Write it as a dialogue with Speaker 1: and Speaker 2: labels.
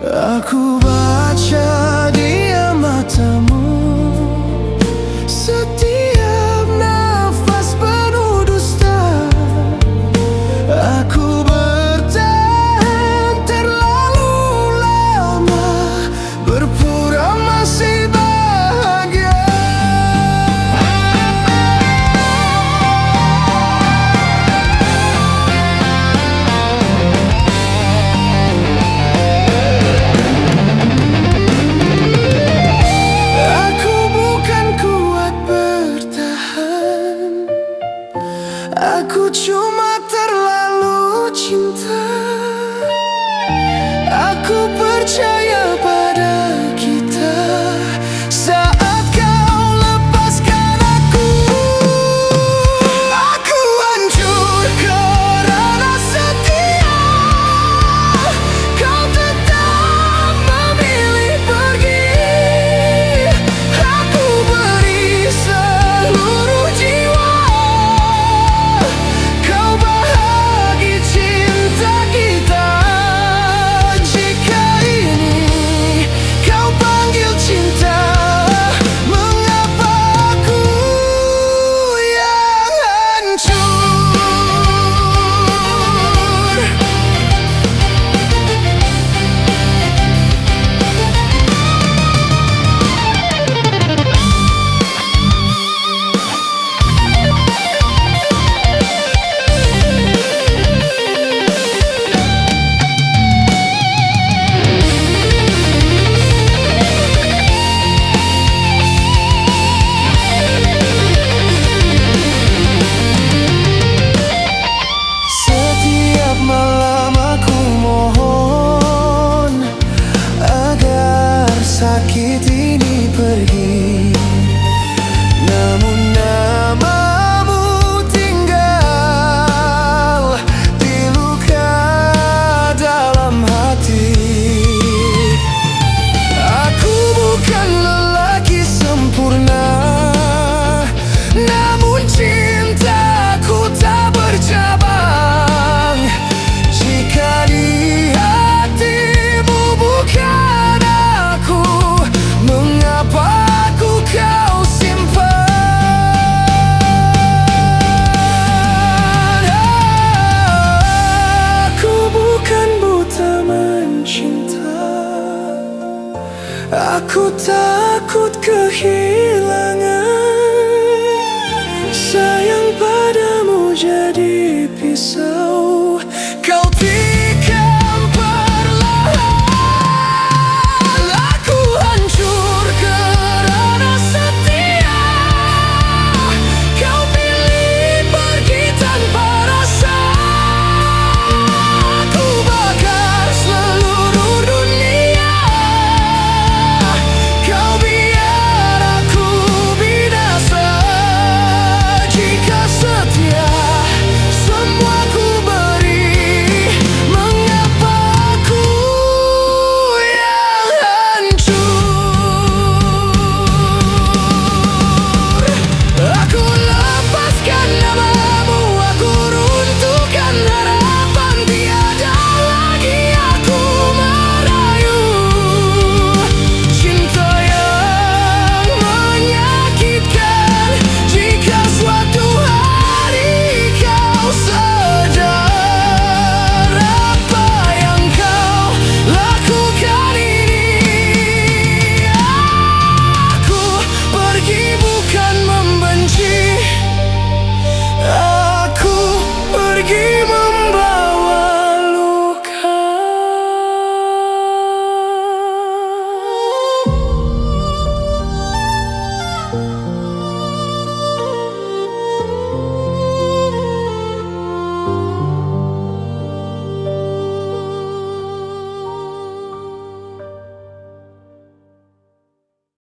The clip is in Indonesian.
Speaker 1: Aku baca diam matamu, setiap nafas penuh dusta. Aku bertahan terlalu lama, berpura masih bahagia. Aku bukan kuat bertahan, aku cuma terlalu cinta. Aku percaya pada kita. Saat kau lepaskan aku hancur karena setia. Kau tetap memilih pergi. Aku beri seluruh jiwa. Kau bahagi cinta kita. Jika ini kau panggil cinta, mengapa aku yang hancur? Setiap malam aku mohon agar sakit ini pergi. Namun namamu tinggal di luka dalam hati. Aku bukan lelaki sempurna, namun cintaku tak bercabang. Jika di hatimu bukan aku, mengapa aku kau simpan? Aku bukan buta mencinta, aku takut kehilangan. Sayang padamu jadi pisau.